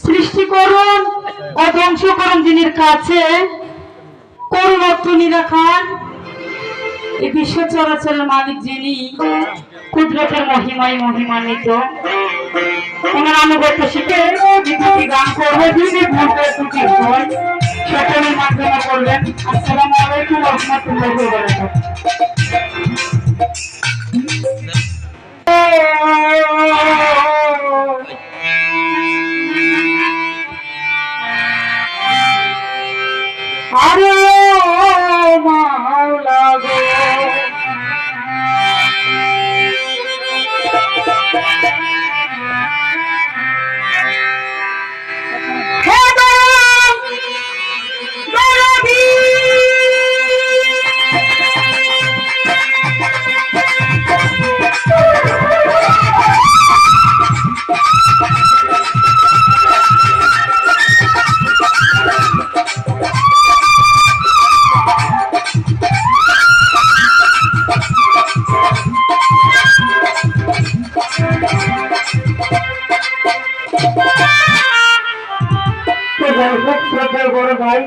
সৃষ্টি করুন ও ধ্বংস করুন যিনির কাছে করুন অর্থ নিরাখান। এই বিশ্ব চরাচরের মালিক যিনি কুদরতের মহিমায় মহিমান্বিত, ওনার আনুগত্য শিখে দুটি গান করবে, দুটি ভুলবে দুটি ভুল সকলের মাধ্যমে করবেন। আসসালামু আলাইকুম ওয়া রাহমাতুল্লাহি ওয়া বারাকাতুহু। আরে মাওলা গো বড় ভাই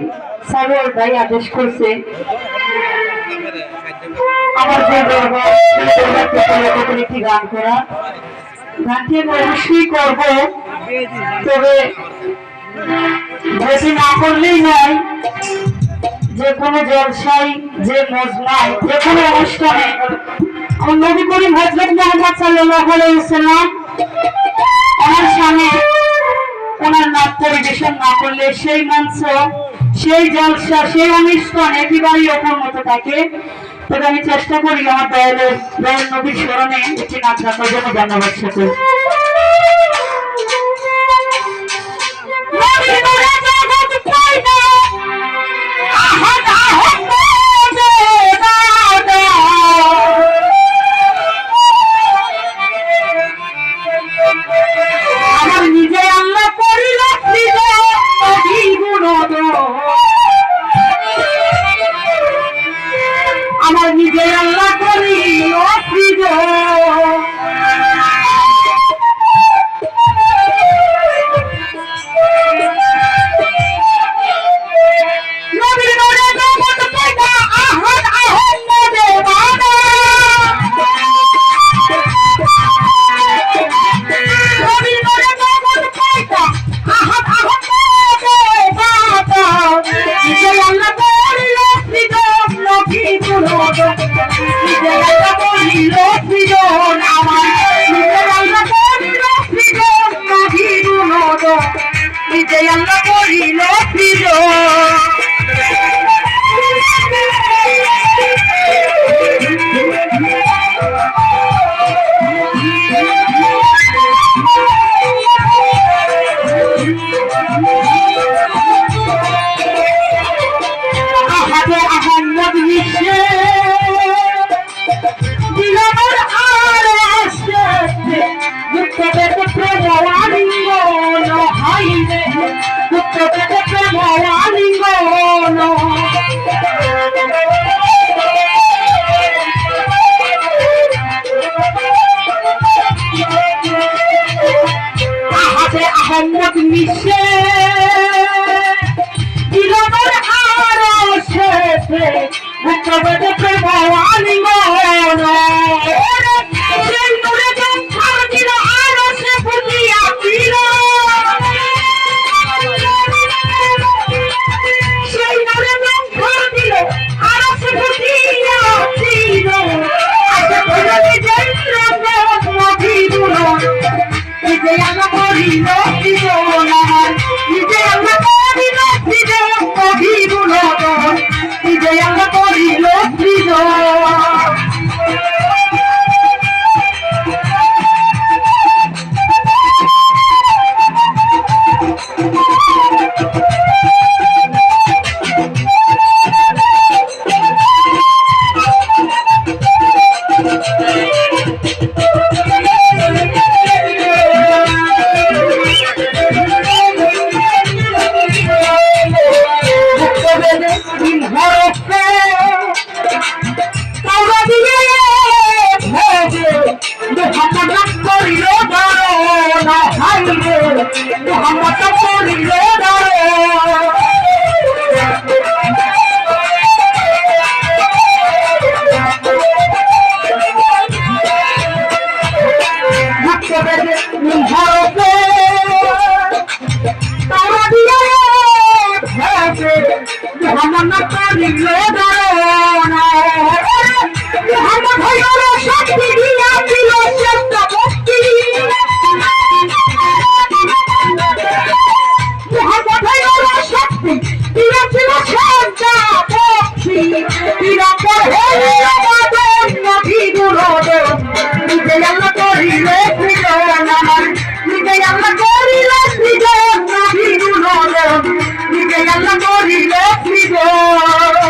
সাগর ভাই আদেশ করছে আমার একটি গান করা। গানটি আমি অবশ্যই করবো, তবে বেশি না করলেই নয়। যে কোনো জলসায়, যে মজমায়, যে কোনো অনুষ্ঠানে আমার নবী করিম হযরত মুহাম্মদ সাল্লাল্লাহু আলাইহি ওয়াসাল্লাম আমার সামনে ওনার নাচ পরিবেশন না করলে সেই মঞ্চ, সেই জলসা, সেই অনুষ্ঠান একেবারেই অপূর্ণত থাকে। তবে আমি চেষ্টা করি আমার দয়াল নবীর স্মরণে একটি নাচ রাখার জন্য ধন্যবাদ সকল। আমার নিজে আল্লাহ করি অপ্রিয় মোহাম্মদ মিশে দিলবর আরো শেষে মুক্তবেদে প্রেমানি মন সেই নূরে জঙ্কার দিল আরো সে বুঝিয়া দিল সেই নূরে জঙ্কার দিল আরো সে বুঝিয়া দিল আশা করে বিজয় মধুর যে আমার করিল জীবন আমার ভারতে তারা দিয়ে ভেবে ধারণা করিলে ধারণা ধারণা হইল শক্তি দিয়াছিল শ্রেষ্ঠ ভক্তি ধারণা হইল শক্তি দিয়াছিল শ্রেষ্ঠ ভক্তি বিরাপর হইল বাদন নদী গুরুদেব নিজে আল্লাহ করিলে সৃজন আমার নিজে আল্লাহ করিলে সৃজন নদী গুরুদেব নিজে আল্লাহ করিলে সৃজন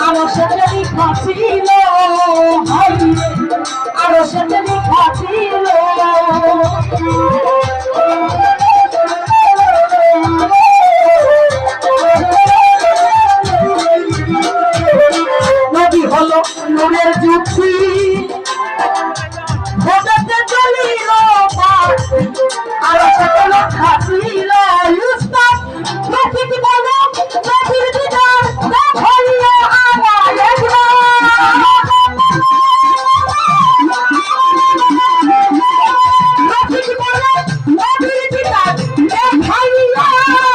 আরো সাথে খাচ্ছিল আরো সাথে খাচ্ছিল নদী হলো নুনের যুক্তি ভোটাতে চলিল আরো সাথে খাচ্ছিল প্রকৃতি বলো প্রকৃতি হইল আমার প্রকৃতি বলো নদীর পিতা হইল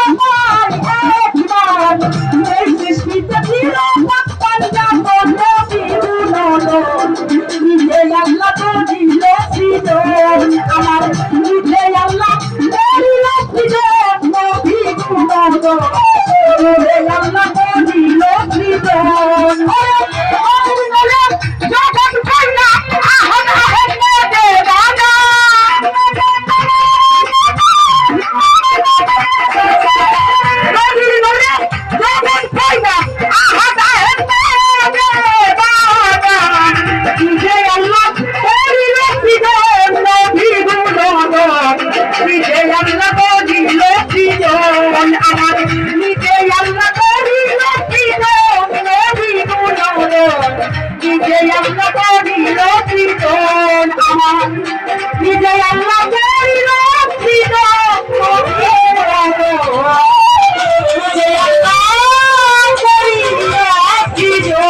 আমার একবার এই সৃষ্টিতে ছিল পঞ্জাব নদী নিজে আল্লাহ করিল সৃজন আমার নিজে আল্লাহ করিল সৃজন নদী নিজে আল্লাহ করিল সৃজন জগৎ কইলা আহন আহন দে রাজা নদীর নদী জগৎ কইলা আহন আহন দে রাজা নিজে আল্লাহ করিল সৃজন নদী নিজে আল্লাহ করিল সৃজন আমার নিজে আল্লাহ করিল সৃজন নদী নিজে আল্লাহ করিল সৃজন আমার নিজে আল্লাহ করিল সৃজন নিজে আল্লাহ করিল সৃজন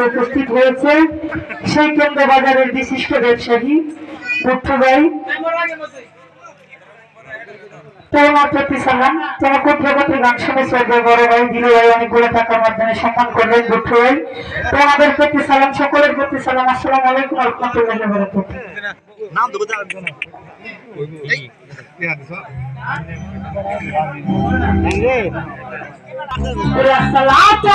উপস্থিত হয়েছে সেই কেন্দ্র বাজারের বিশিষ্ট ব্যবসায়ী বুট্টু ভাই তোমার প্রতি সালাম তোমার খুব জগতের গান শুনে শ্রদ্ধা বড় ভাই দিলু ভাই অনেকগুলো টাকার মাধ্যমে সম্মান করলেন বুট্টু ভাই তোমাদের প্রতি সালাম সকলের প্রতি সালাম আসসালামু আলাইকুম ওয়া রাহমাতুল্লাহি ওয়া বারাকাতুহু নাম দেবো আসসালাতু